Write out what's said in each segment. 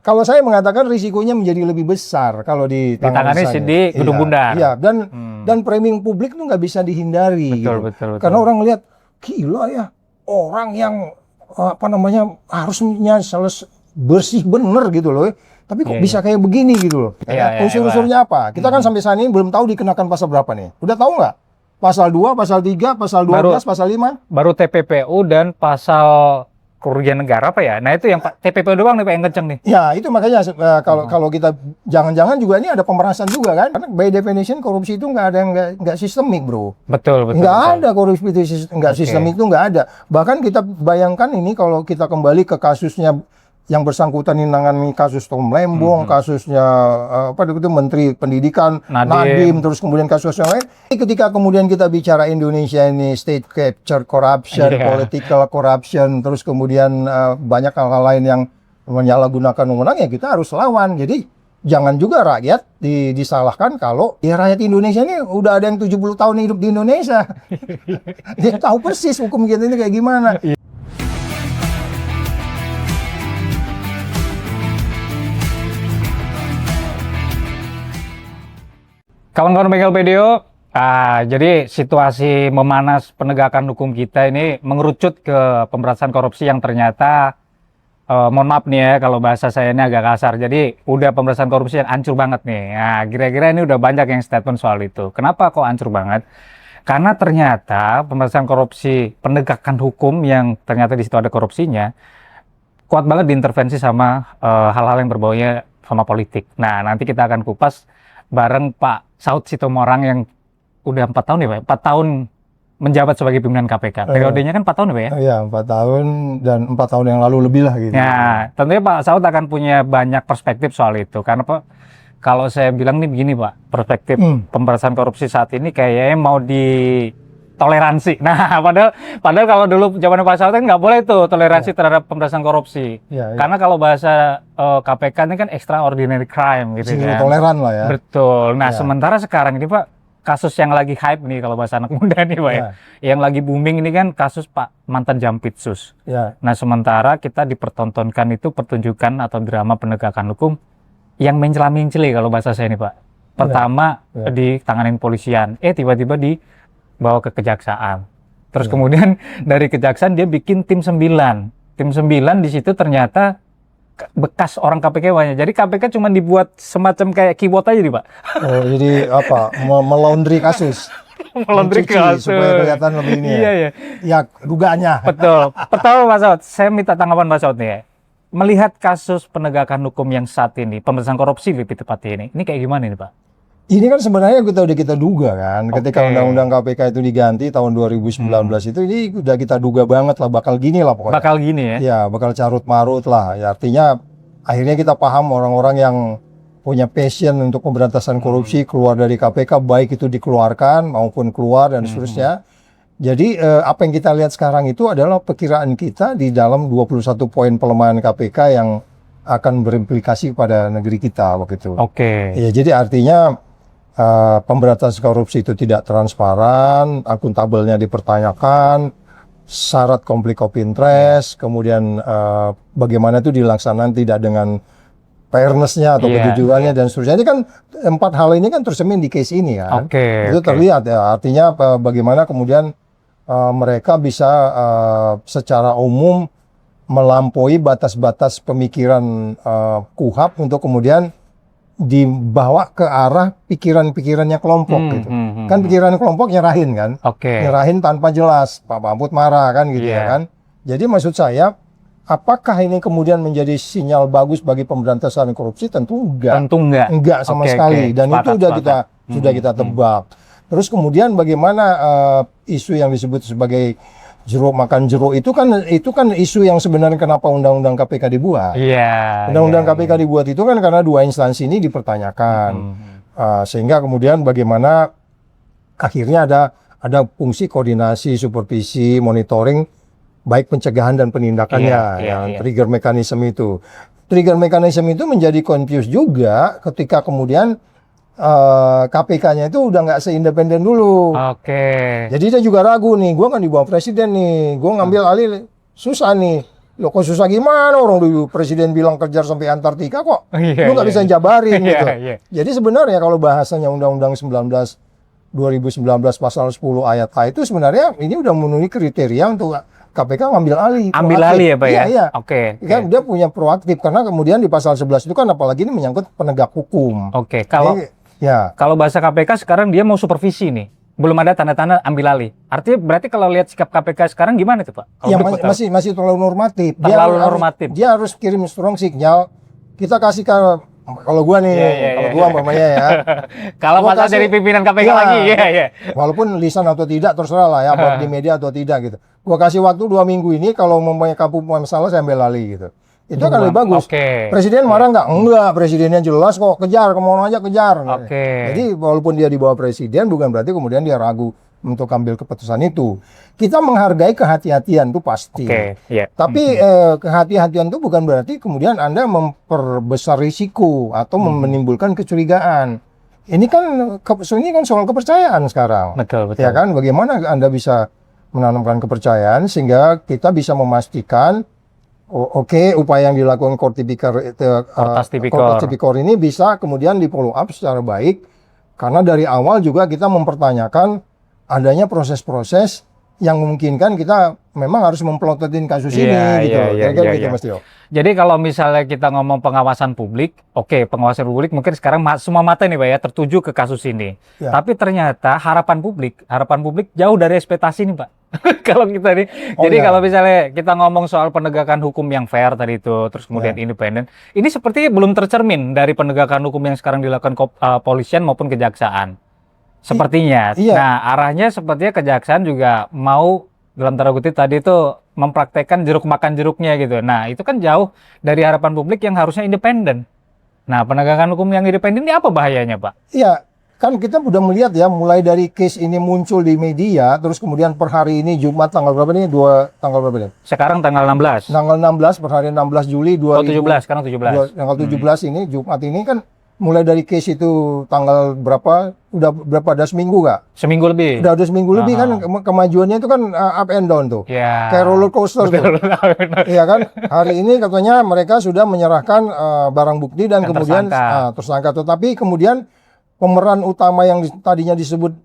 kalau saya mengatakan risikonya menjadi lebih besar kalau ditangani di Gedung Bundar. Iya, dan framing publik itu nggak bisa dihindari. Betul. Karena orang lihat, gila ya, orang yang harusnya bersih bener gitu loh. Tapi kok bisa kayak begini gitu loh. Unsur-unsurnya apa? Kita kan sampai saat ini belum tahu dikenakan pasal berapa nih. Udah tahu nggak? Pasal 2, pasal 3, pasal 12, pasal 5? Baru TPPU dan pasal kerugian negara apa ya? Nah itu yang TPPU doang nih Pak yang kenceng nih. Ya itu makanya kalau kita jangan-jangan juga ini ada pemerasan juga kan? Karena by definition korupsi itu nggak ada yang nggak sistemik bro. Betul. Nggak ada korupsi nggak sistemik itu nggak ada. Bahkan kita bayangkan ini kalau kita kembali ke kasusnya yang bersangkutan ini nangani kasus Tom Lembong, kasusnya Menteri Pendidikan Nadiem, terus kemudian kasus yang lain. Ketika kemudian kita bicara Indonesia ini state capture corruption, political corruption, terus kemudian banyak hal-hal lain yang menyalahgunakan wewenang, ya kita harus lawan. Jadi jangan juga rakyat disalahkan kalau ya rakyat Indonesia ini udah ada yang 70 tahun hidup di Indonesia. Dia tahu persis hukum kita ini kayak gimana. Kawan-kawan Bengkel Video, jadi situasi memanas penegakan hukum kita ini mengerucut ke pemberantasan korupsi yang ternyata, mohon maaf nih ya kalau bahasa saya ini agak kasar, jadi udah pemberantasan korupsi yang hancur banget nih. Nah, kira-kira ini udah banyak yang statement soal itu. Kenapa kok hancur banget? Karena ternyata pemberantasan korupsi, penegakan hukum yang ternyata di situ ada korupsinya, kuat banget diintervensi sama hal-hal yang berbaunya sama politik. Nah, nanti kita akan kupas bareng Pak Saud Sitomorang yang udah 4 tahun ya Pak? 4 tahun menjabat sebagai pimpinan KPK. Periodenya kan 4 tahun ya Pak ya? Iya, 4 tahun dan 4 tahun yang lalu lebih lah gitu. Ya, tentunya Pak Saud akan punya banyak perspektif soal itu. Karena Pak, kalau saya bilang nih begini Pak, perspektif pemberantasan korupsi saat ini kayaknya mau ditoleransi. Nah, padahal kalau dulu zaman Pak Saud kan nggak boleh tuh toleransi terhadap pemberantasan korupsi. Karena kalau bahasa KPK ini kan extraordinary crime gitu kan. Toleran lah ya. Betul. Nah, sementara sekarang ini Pak, kasus yang lagi hype nih kalau bahasa anak muda nih Pak ya. Yang lagi booming ini kan kasus Pak mantan Jampitsus. Nah, sementara kita dipertontonkan itu pertunjukan atau drama penegakan hukum yang mencela-mencela kalau bahasa saya nih Pak. Pertama ditanganin polisian, tiba-tiba dibawa ke kejaksaan. Terus kemudian dari kejaksaan dia bikin tim 9. Tim 9 di situ ternyata bekas orang KPK banyak. Jadi KPK cuma dibuat semacam kayak keyword aja nih Pak. Oh, jadi apa? Melaundry kasus. Melaundry kasus. Supaya kelihatan lebih ini ya. Ya, dugaannya. Betul. Pertama Pak Saud, saya minta tanggapan Pak Saud nih ya. Melihat kasus penegakan hukum yang saat ini, pemberantasan korupsi lebih tepatnya ini kayak gimana nih Pak? Ini kan sebenarnya udah kita duga kan, ketika Undang-Undang KPK itu diganti tahun 2019 itu, ini udah kita duga banget lah bakal gini lah pokoknya. Bakal gini ya? Ya, bakal carut marut lah. Ya, artinya akhirnya kita paham orang-orang yang punya passion untuk pemberantasan korupsi keluar dari KPK, baik itu dikeluarkan maupun keluar dan seterusnya. Jadi apa yang kita lihat sekarang itu adalah perkiraan kita di dalam 21 poin pelemahan KPK yang akan berimplikasi pada negeri kita waktu itu. Ya, jadi artinya pemberantasan korupsi itu tidak transparan, akuntabelnya dipertanyakan, syarat konflik of interest, kemudian bagaimana itu dilaksanakan tidak dengan fairness-nya atau kejujurannya dan seterusnya. Ini kan 4 hal ini kan tercermin di case ini kan. Itu terlihat ya, artinya bagaimana kemudian mereka bisa secara umum melampaui batas-batas pemikiran KUHAP untuk kemudian dibawa ke arah pikiran-pikirannya kelompok gitu. Kan pikiran kelompok nyerahin kan. Nyerahin tanpa jelas. Pak Mahfud marah kan gitu ya kan. Jadi maksud saya, apakah ini kemudian menjadi sinyal bagus bagi pemberantasan korupsi? Tentu enggak. Enggak sama sekali. Dan itu sudah kita tebak. Terus kemudian bagaimana isu yang disebut sebagai jeruk makan jeruk itu kan isu yang sebenarnya kenapa Undang-Undang KPK dibuat. Undang-Undang KPK dibuat itu kan karena 2 instansi ini dipertanyakan. Sehingga kemudian bagaimana akhirnya ada fungsi koordinasi, supervisi, monitoring baik pencegahan dan penindakannya, trigger mechanism itu. Trigger mechanism itu menjadi confused juga ketika kemudian KPK-nya itu udah nggak seindependen dulu. Jadi dia juga ragu nih, gue kan di bawah presiden nih, gue ngambil alih susah nih. Loh kok susah gimana, orang dulu presiden bilang kejar sampai Antartika kok Iya, lu nggak iya, bisa iya. jabarin Iya, gitu. iya. Jadi sebenarnya kalau bahasanya Undang-Undang 2019 pasal 10 ayat A itu sebenarnya ini udah memenuhi kriteria untuk KPK ngambil alih. Ambil proaktif. alih ya, Pak Iya, ya? iya. Oke. Kan dia punya proaktif karena kemudian di pasal 11 itu kan apalagi ini menyangkut penegak hukum. Oke, kalau Jadi, ya. kalau bahasa KPK sekarang dia mau supervisi nih. Belum ada tanda-tanda ambil alih. Artinya berarti kalau lihat sikap KPK sekarang gimana tuh, Pak? Kalau Ya menurut Bapak? masih terlalu normatif. Terlalu normatif. Dia harus kirim strong signal. Kita kasih kalau gua nih, Iya, iya, kalau iya. gua umpamanya ya. Kalau Gua Mas kasih- dari pimpinan KPK Iya. lagi, iya, iya. Walaupun lisan atau tidak terserah lah ya, buat di media atau tidak gitu. Gua kasih waktu 2 minggu ini kalau mempunyai kamu masalah saya ambil alih gitu. Itu akan lebih bagus. Oke. Presiden marah nggak? Enggak, presidennya jelas kok, kejar, kemana aja kejar. Oke. Jadi walaupun dia di bawah presiden bukan berarti kemudian dia ragu untuk ambil keputusan itu. Kita menghargai kehati-hatian itu pasti. Oke, iya. Tapi kehati-hatian itu bukan berarti kemudian Anda memperbesar risiko atau menimbulkan kecurigaan. Ini kan soal kepercayaan sekarang. Betul, betul. Ya kan, bagaimana Anda bisa menanamkan kepercayaan sehingga kita bisa memastikan oke, upaya yang dilakukan Korps Tipikor Tipikor ini bisa kemudian di follow up secara baik karena dari awal juga kita mempertanyakan adanya proses-proses yang memungkinkan kita memang harus memplototin kasus ini gitu loh. Kira-kira gitu, Mas Tio. Jadi kalau misalnya kita ngomong pengawasan publik, oke, pengawasan publik mungkin sekarang semua mata nih Pak ya tertuju ke kasus ini. Ya. Tapi ternyata harapan publik jauh dari ekspektasi nih Pak. Kalau kita nih, jadi ya. kalau misalnya kita ngomong soal penegakan hukum yang fair tadi itu, terus kemudian independen, ini sepertinya belum tercermin dari penegakan hukum yang sekarang dilakukan polisian maupun kejaksaan. Sepertinya. Iya. Nah, arahnya sepertinya kejaksaan juga mau dalam tanda kutip tadi itu mempraktekkan jeruk makan jeruknya gitu. Nah, itu kan jauh dari harapan publik yang harusnya independen. Nah, penegakan hukum yang independen ini apa bahayanya, Pak? Iya, kan kita udah melihat ya mulai dari case ini muncul di media, terus kemudian per hari ini Jumat tanggal berapa nih? Tanggal berapa nih? Sekarang tanggal 16. Tanggal 16 per hari 16 Juli 2000. Oh, 17, sekarang 17. Tanggal 17 ini Jumat ini kan mulai dari case itu tanggal berapa? Udah berapa? Ada seminggu nggak? Seminggu lebih. Udah seminggu lebih kan kemajuannya itu kan up and down tuh. Ya. Kayak roller coaster tuh. Iya kan? Hari ini katanya mereka sudah menyerahkan barang bukti dan kemudian tersangka. Tetapi kemudian pemeran utama yang tadinya disebut,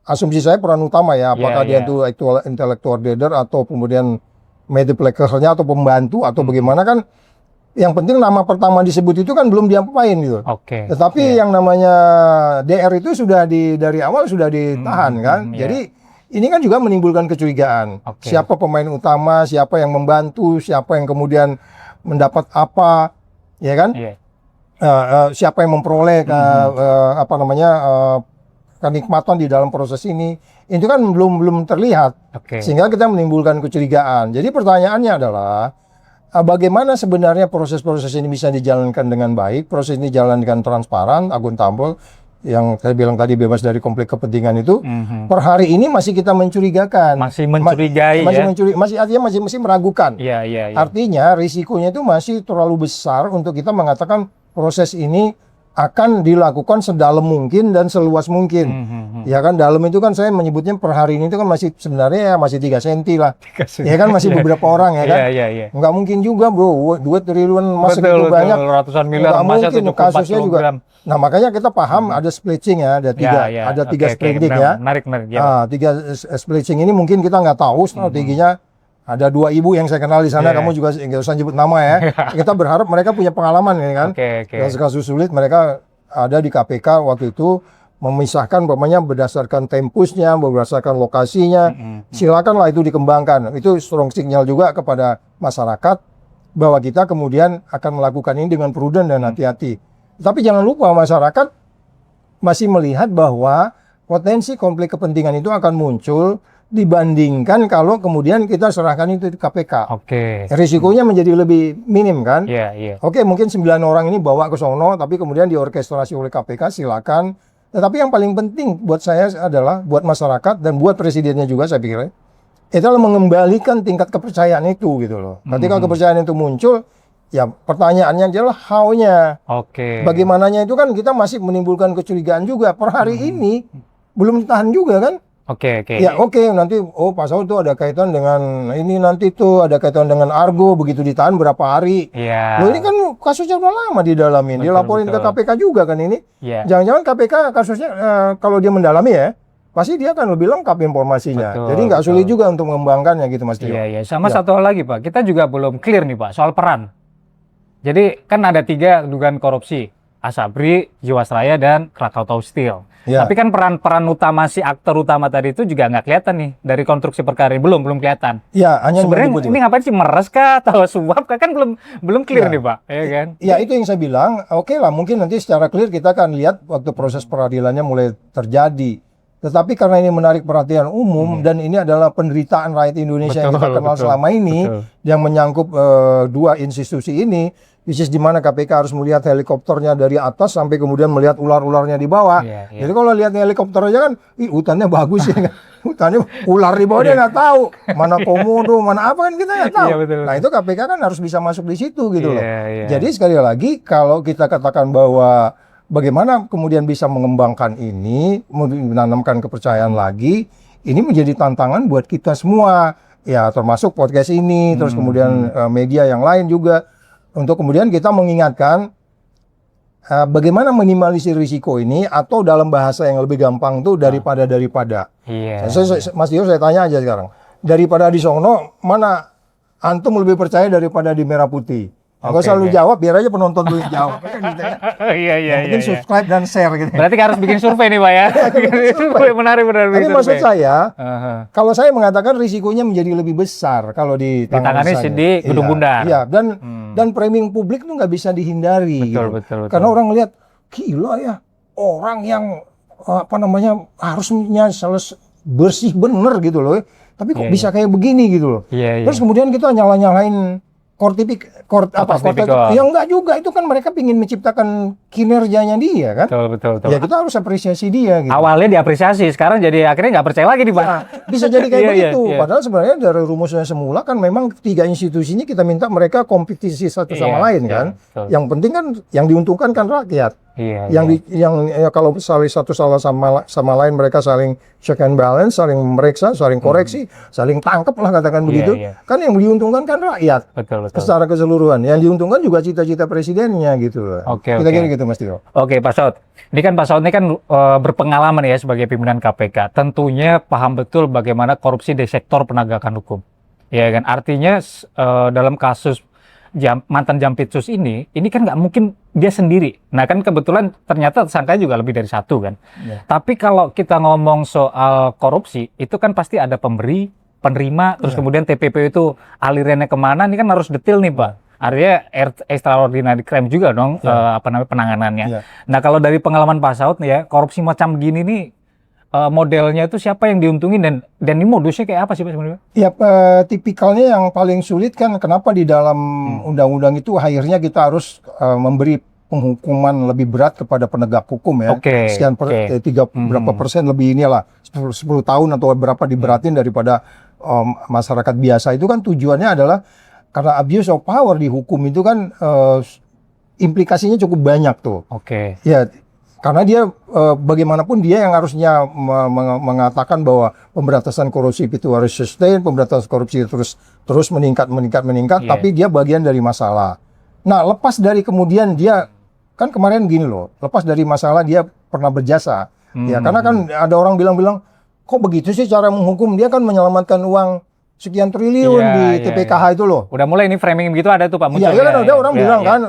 asumsi saya peran utama ya, apakah dia itu intellectual leader atau kemudian mediplekernya atau pembantu atau bagaimana kan, yang penting nama pertama disebut itu kan belum diapain gitu. Oke. Tetapi yang namanya DR itu sudah dari awal sudah ditahan kan. Jadi ini kan juga menimbulkan kecurigaan. Siapa pemain utama, siapa yang membantu, siapa yang kemudian mendapat apa, ya kan? Siapa yang memperoleh kenikmatan di dalam proses ini. Itu kan belum terlihat. Sehingga kita menimbulkan kecurigaan. Jadi pertanyaannya adalah bagaimana sebenarnya proses-proses ini bisa dijalankan dengan baik, proses ini dijalankan transparan, akuntabel, yang saya bilang tadi bebas dari konflik kepentingan itu, per hari ini masih kita mencurigakan. Masih mencurigai artinya masih meragukan. Iya. Artinya risikonya itu masih terlalu besar untuk kita mengatakan proses ini akan dilakukan sedalam mungkin dan seluas mungkin. Ya kan, dalam itu kan saya menyebutnya per hari ini itu kan masih sebenarnya ya masih 3 senti lah. Ya kan masih beberapa orang ya kan. Iya. Nggak mungkin juga bro, 2 triliun emas segitu banyak. Ratusan miliar emasnya 74 kasusnya juga. kilogram. Nah makanya kita paham ada splitching ya, ada tiga splitting ya. Menarik. 3 splitting ini mungkin kita nggak tahu strateginya. Ada 2 ibu yang saya kenal di sana, kamu juga nggak usah nyebut nama ya. Kita berharap mereka punya pengalaman ya kan. Kasus sulit mereka ada di KPK waktu itu memisahkan berdasarkan tempusnya, berdasarkan lokasinya. Silakanlah itu dikembangkan. Itu strong signal juga kepada masyarakat bahwa kita kemudian akan melakukan ini dengan prudent dan hati-hati. Tapi jangan lupa masyarakat masih melihat bahwa potensi konflik kepentingan itu akan muncul dibandingkan kalau kemudian kita serahkan itu di KPK. Risikonya menjadi lebih minim kan? Oke, mungkin 9 orang ini bawa ke sono, tapi kemudian diorkestrasi oleh KPK, silakan. Tetapi yang paling penting buat saya adalah, buat masyarakat dan buat presidennya juga saya pikir, itu adalah mengembalikan tingkat kepercayaan itu gitu loh. Ketika kepercayaan itu muncul, ya pertanyaannya adalah how-nya. Bagaimananya itu kan kita masih menimbulkan kecurigaan juga. Per hari ini belum ditahan juga kan? Oke. Ya oke, nanti Pak Saud tuh ada kaitan dengan ini, nanti tuh ada kaitan dengan Argo, begitu ditahan berapa hari. Iya. Loh ini kan kasusnya udah lama didalamin, Betul, dilaporin ke betul. KPK juga kan ini. Iya. Jangan-jangan KPK kasusnya kalau dia mendalami ya, pasti dia akan lebih lengkap informasinya. Betul, Jadi nggak sulit betul. juga untuk mengembangkannya gitu Mas Tio. Iya. Sama Ya. satu hal lagi Pak, kita juga belum clear nih Pak soal peran. Jadi kan ada 3 dugaan korupsi, Asabri, Jiwasraya, dan Krakatau Steel. Ya. Tapi kan peran utama si aktor utama tadi itu juga nggak kelihatan nih dari konstruksi perkara ini, belum kelihatan. Ya, hanya Sebenarnya menyebut ini ngapain sih, meres kah atau suap kah, kan belum clear nih Pak, ya kan? Ya itu yang saya bilang, oke lah mungkin nanti secara clear kita akan lihat waktu proses peradilannya mulai terjadi. Tetapi karena ini menarik perhatian umum dan ini adalah penderitaan rakyat Indonesia yang kita kenal selama ini, yang menyangkut 2 institusi ini, which is di mana KPK harus melihat helikopternya dari atas sampai kemudian melihat ular-ularnya di bawah. Iya. Jadi kalau lihat helikopter aja kan, hutannya bagus ya kan. Hutannya ular di bawah dia nggak tahu mana komodo, mana apa kan kita nggak tahu. Iya, betul. Nah itu KPK kan harus bisa masuk di situ gitu loh. Iya. Jadi sekali lagi kalau kita katakan bahwa bagaimana kemudian bisa mengembangkan ini, menanamkan kepercayaan lagi, ini menjadi tantangan buat kita semua. Ya termasuk podcast ini, terus kemudian media yang lain juga. Untuk kemudian kita mengingatkan bagaimana minimalisir risiko ini, atau dalam bahasa yang lebih gampang tuh daripada. Iya. Mas Dio, saya tanya aja sekarang. Daripada di sono, mana antum lebih percaya daripada di merah putih? Aku selalu jawab, biar aja penonton dulu yang jawab. Iya. Mungkin subscribe dan share gitu. Berarti harus bikin survei nih Pak ya. Survei menarik. Tapi maksud saya, kalau saya mengatakan risikonya menjadi lebih besar kalau di tangannya di Gedung Bundar. Iya, dan framing publik itu nggak bisa dihindari. Betul. Karena orang lihat, gila ya, orang yang harusnya bersih bener gitu loh. Tapi kok bisa kayak begini gitu loh. Terus kemudian kita nyalahin ya enggak juga, itu kan mereka ingin menciptakan kinerjanya dia kan. Betul. Ya kita harus apresiasi dia gitu. Awalnya diapresiasi, sekarang jadi akhirnya nggak percaya lagi nih Pak. Nah, bisa jadi kayak begitu. Iya. Padahal sebenarnya dari rumusnya semula kan memang 3 institusi ini kita minta mereka kompetisi satu sama lain kan. Yang penting kan yang diuntungkan kan rakyat. Yang kalau satu sama lain mereka saling check and balance, saling memeriksa, saling koreksi, saling tangkap lah katakan begitu. Kan yang diuntungkan kan rakyat. Betul. Secara keseluruhan. Yang diuntungkan juga cita-cita presidennya gitu loh. Kira-kira gitu Mas Tio. Oke Pak Saud. Ini kan Pak Saud ini kan berpengalaman ya sebagai pimpinan KPK. Tentunya paham betul bagaimana korupsi di sektor penegakan hukum. Ya kan, artinya dalam kasus mantan Jampitsus ini kan nggak mungkin dia sendiri. Nah kan kebetulan ternyata tersangkanya juga lebih dari 1 kan. Tapi kalau kita ngomong soal korupsi, itu kan pasti ada pemberi, penerima, terus kemudian TPP itu alirannya kemana, ini kan harus detail nih Pak. Artinya extraordinary crime juga dong, penanganannya. Nah kalau dari pengalaman Pak Saud nih ya, korupsi macam gini nih, modelnya itu siapa yang diuntungin dan ini modusnya kayak apa sih Pak sebenarnya? Ya tipikalnya yang paling sulit kan, kenapa di dalam undang-undang itu akhirnya kita harus memberi penghukuman lebih berat kepada penegak hukum ya. Sekian berapa persen lebih inilah 10 tahun atau berapa diberatin daripada masyarakat biasa. Itu kan tujuannya adalah karena abuse of power di hukum itu kan implikasinya cukup banyak tuh. Ya karena dia bagaimanapun dia yang harusnya mengatakan bahwa pemberantasan korupsi itu harus sustain, pemberantasan korupsi terus meningkat, tapi dia bagian dari masalah. Nah, lepas dari kemudian dia kan kemarin gini loh, lepas dari masalah dia pernah berjasa. Ya, karena kan ada orang bilang kok begitu sih cara menghukum, dia kan menyelamatkan uang sekian triliun di TPKH itu loh. Udah mulai ini framing begitu ada tuh Pak muncul. Iya kan ada orang bilang kan.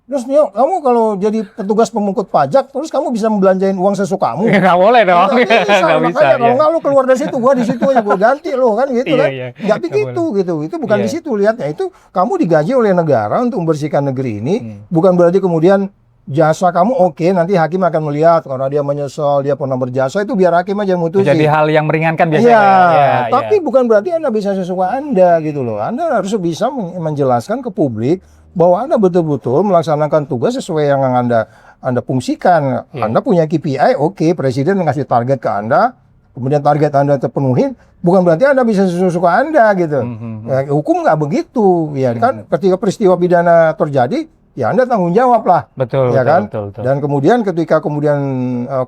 Terus kamu kalau jadi petugas pemungut pajak, terus kamu bisa membelanjain uang sesukamu. Nggak boleh dong. Nggak bisa. Kalau nggak lu keluar dari situ, gua di situ aja gua ganti lo kan gitu kan. Nggak begitu gitu. Itu bukan di situ lihatnya. Itu kamu digaji oleh negara untuk membersihkan negeri ini. Bukan berarti kemudian jasa kamu nanti hakim akan melihat karena dia menyesal, dia pernah berjasa, itu biar hakim aja mutusin. Jadi hal yang meringankan biasanya. Iya, tapi bukan berarti Anda bisa sesuka Anda gitu loh. Anda harus bisa menjelaskan ke publik bahwa Anda betul-betul melaksanakan tugas sesuai yang Anda fungsikan. Anda punya KPI, Presiden ngasih target ke Anda, kemudian target Anda terpenuhi, bukan berarti Anda bisa sesuka Anda gitu. Ya, hukum nggak begitu, ya kan? Ketika peristiwa pidana terjadi, ya Anda tanggung jawab lah. Betul, ya kan? Betul. Dan kemudian ketika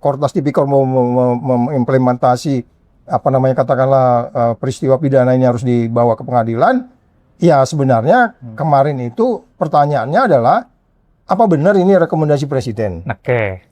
Kortas Tipikor mau mengimplementasi apa namanya katakanlah peristiwa pidana ini harus dibawa ke pengadilan, ya sebenarnya kemarin itu pertanyaannya adalah apa benar ini rekomendasi presiden? Oke.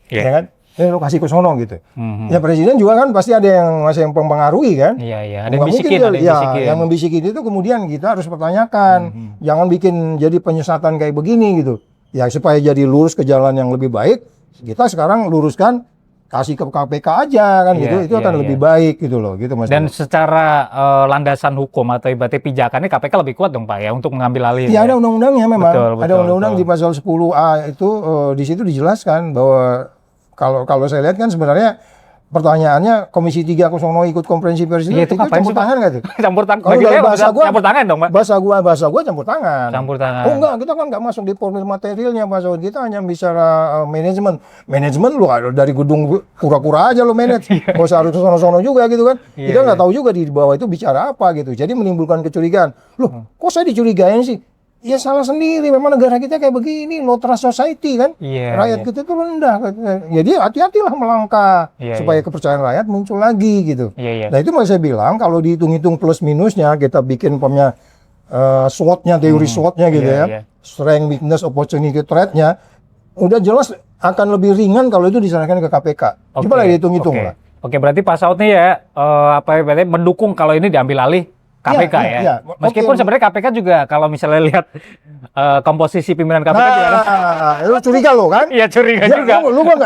Ya kan? Lo kasih ke sono gitu. Mhm. Ya presiden juga kan pasti ada yang masih yang mempengaruhi kan? Iya, iya. Ada Nggak yang bisikin, mungkin ada yang bisikin. yang membisikin itu kemudian kita harus pertanyakan. Jangan bikin jadi penyesatan kayak begini gitu. Ya supaya jadi lurus ke jalan yang lebih baik, kita sekarang luruskan kasih ke KPK aja kan Iya, gitu. Itu akan iya, lebih iya. baik gitu loh, gitu Mas. Dan secara landasan hukum atau ibaratnya pijakannya KPK lebih kuat dong Pak ya untuk mengambil alih. Ya ada undang-undangnya memang. Betul, Ada betul, undang-undang betul. di pasal 10A itu di situ dijelaskan bahwa kalau saya lihat kan sebenarnya pertanyaannya Komisi 300 ikut konferensi pers Iya, itu itu ngapain campur sih, Pak? tangan nggak tuh? Campur tangan. Kalau Bagi dari saya bahasa gua- campur tangan dong Pak. Bahasa gua campur tangan. Campur tangan. Oh enggak, kita kan nggak masuk di formil materialnya Pak Saud. Kita hanya bicara manajemen. Manajemen lu dari gedung pura-pura aja lu manage. Nggak usah harus ke sono-sono juga gitu kan. Iya, Kita nggak tahu juga di bawah itu bicara apa gitu. Jadi menimbulkan kecurigaan. Loh, kok saya dicurigain sih? Ya salah sendiri. Memang negara kita kayak begini, low trust society kan. Iya, Rakyat iya. kita tuh rendah. Jadi hati-hatilah melangkah Iya, supaya kepercayaan rakyat muncul lagi gitu. Iya, iya. Nah itu mau saya bilang kalau dihitung-hitung plus minusnya kita bikin punya SWOT-nya, teori SWOT-nya gitu Iya, ya, iya. strength, weakness, opportunity, threat-nya, udah jelas akan lebih ringan kalau itu diserahkan ke KPK. Coba lah dihitung-hitung Oke. lah. Oke, berarti Pak Saud nih ya apa berarti mendukung kalau ini diambil alih KPK Iya, ya. iya. Meskipun Oke. sebenarnya KPK juga kalau misalnya lihat komposisi pimpinan KPK juga ada. Nah, lu curiga lo kan? Iya curiga Ya, juga.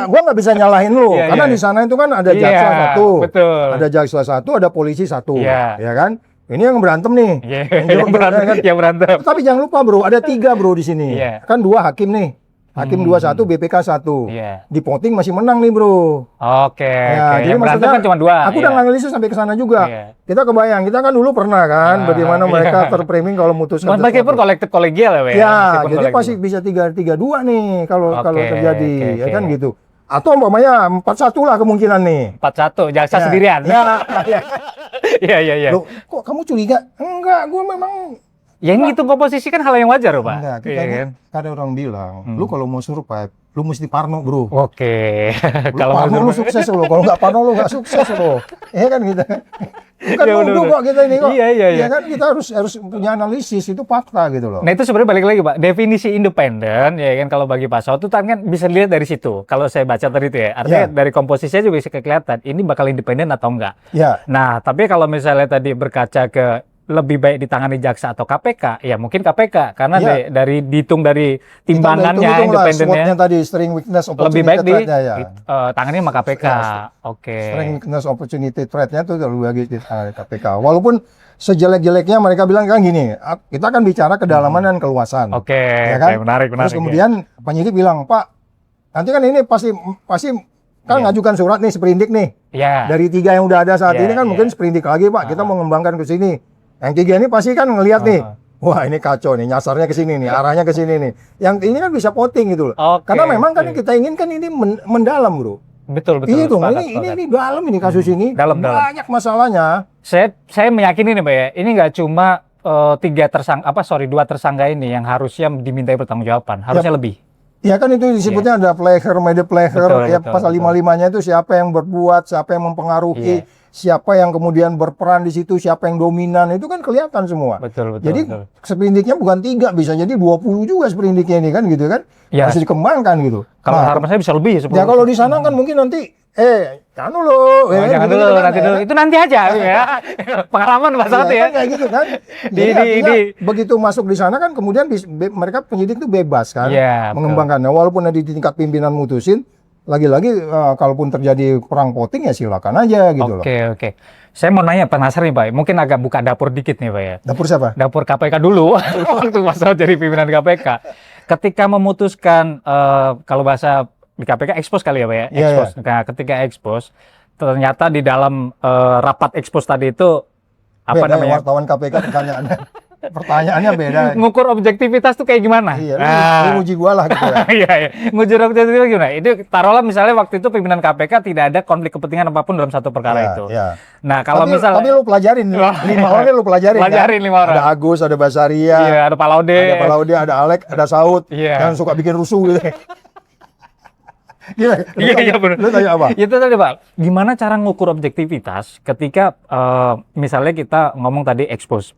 gua nggak bisa nyalahin lu, Iya, karena iya. di sana itu kan ada Iya, jaksa satu, betul. ada jaksa satu, ada polisi satu, Iya. ya kan? Ini yang berantem nih. Iya, Yang berantem, kan? yang berantem. Tapi jangan lupa bro, ada 3 bro di sini. Iya. Kan 2 hakim nih. Hakim 21, BPK 1. Iya. Di voting masih menang nih bro. Oke, Ya, oke. Yang berantem kan cuma 2. Aku udah analisis sampai ke sana juga. Iya. Kita kebayang, kita kan dulu pernah kan bagaimana iya. mereka terframing kalau memutuskan Meskipun sesuatu. kolektif kolegial ya, Pak. Ya, Meskipun jadi kolektif. pasti bisa 3-3-2 nih kalau Oke, terjadi, oke, ya oke. kan gitu. Atau umpamanya 4-1 lah kemungkinan nih. 4-1, jaksa Ya. sendirian. Ya, ya. Iya, iya, iya. Loh, kok kamu curiga? Enggak, gue memang Ya ini itu komposisi kan hal yang wajar, Pak. enggak. Kita Iya ini kan? ada orang bilang, lu kalau mau survive, lu mesti parno, bro. Oke. Lu Kalau parno lu menurut- sukses lo, kalau nggak parno lu nggak sukses lo. Iya kan gitu. Bukan Iya, nuduh bener-bener. kok kita ini kok. Iya, iya, iya. Ya kan kita harus punya analisis, itu fakta gitu loh. Nah itu sebenarnya balik lagi Pak, definisi independen ya kan kalau bagi Pak Saud itu kan bisa dilihat dari situ. Kalau saya baca tadi itu ya, artinya Ya. dari komposisinya juga bisa kelihatan ini bakal independen atau enggak. Ya, Nah tapi kalau misalnya tadi berkaca ke lebih baik ditangani jaksa atau KPK, ya mungkin KPK karena Ya. dari dihitung dari timbangannya hitung-hitung lah, independennya SWOT-nya tadi, strength, weakness, lebih opportunity, baik di threat-nya ya. tangannya sama KPK. Oke. Strength, weakness, opportunity, threat-nya itu lebih bagus di tangan KPK. Walaupun sejelek-jeleknya mereka bilang kan gini, kita kan bicara kedalaman dan keluasan. Oke, Ya kan? oke, menarik, menarik. Terus kemudian penyidik bilang, Pak, nanti kan ini pasti kan Iya. ngajukan surat nih seperindik nih. ya. Dari 3 yang udah ada saat Iya, ini kan iya. mungkin seperindik lagi Pak, kita mau mengembangkan ke sini. Yang 3 ini pasti kan ngelihat nih, wah ini kacau nih, nyasarnya ke sini nih, arahnya ke sini nih. Yang ini kan bisa voting gitu loh. Oke, Karena memang kan oke. yang kita inginkan ini mendalam bro. Betul, betul. Iya dong, sepakat, ini sepakat. dalam ini kasus ini. Dalam. Banyak masalahnya. Saya meyakini nih Pak ya, ini nggak cuma 2 tersangka ini yang harusnya dimintai pertanggungjawaban, harusnya lebih. Ya kan itu disebutnya ada player, made player, Betul, ya betul, pasal betul. 55-nya itu siapa yang berbuat, siapa yang mempengaruhi, siapa yang kemudian berperan di situ, siapa yang dominan, itu kan kelihatan semua. Betul, betul. Jadi betul. seperindiknya bukan 3, bisa jadi 20 juga seperindiknya ini kan gitu kan. Ya. Harus dikembangkan gitu. Kalau Nah, harapan saya bisa lebih 10. ya kalau di sana kan mungkin nanti anu loh, Oh, jangan dulu, kan, nanti ya dulu. kan? Itu nanti aja ya. Pengalaman Pak Saud Iya, ya. kan kayak gitu kan. Di- Jadi artinya di- begitu masuk di sana kan kemudian mereka penyidik itu bebas kan Iya, betul. mengembangkannya. Walaupun di tingkat pimpinan mutusin, lagi-lagi kalaupun terjadi perang voting ya silakan aja gitu loh. Oke, oke. Saya mau nanya, penasaran nih Pak, mungkin agak buka dapur dikit nih Pak ya. Dapur siapa? Dapur KPK dulu, waktu Pak Saud jadi pimpinan KPK. Ketika memutuskan, kalau bahasa di KPK expose kali ya Pak ya, Iya, expose. Nah, ketika expose, ternyata di dalam rapat expose tadi itu, apa Beda, namanya, wartawan KPK pertanyaannya beda. ngukur objektivitas tuh kayak gimana? Iya, Nah, lu uji gua lah gitu ya. iya, iya. Ngujur objektivitas gimana? Itu taruhlah misalnya waktu itu pimpinan KPK tidak ada konflik kepentingan apapun dalam satu perkara Iya, itu. iya. Nah, kalau tapi, misalnya tapi lu pelajarin 5 orang lu pelajarin. Pelajarin kan? 5 orang. Ada Agus, ada Basaria, iya, ada Pak Laude. ada Pak Laude, ada Alek, ada Saud Iya. yang suka bikin rusuh gitu. Gimana? Iya benar. Lu tanya apa? Itu tadi Pak, gimana cara ngukur objektivitas ketika misalnya kita ngomong tadi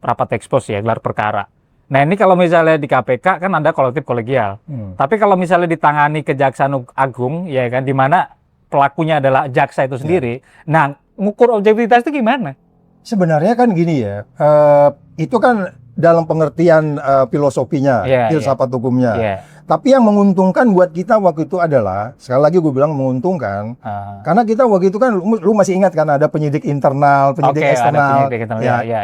rapat expose ya, gelar perkara. Nah ini kalau misalnya di KPK kan ada kolektif kolegial. Tapi kalau misalnya ditangani Kejaksaan Agung, ya kan, di mana pelakunya adalah jaksa itu sendiri. Nah ngukur objektivitas itu gimana? Sebenarnya kan gini ya, itu kan dalam pengertian filosofinya, filsafat hukumnya. Tapi yang menguntungkan buat kita waktu itu adalah, sekali lagi gue bilang menguntungkan, karena kita waktu itu kan, lu masih ingat kan ada penyidik internal, penyidik eksternal.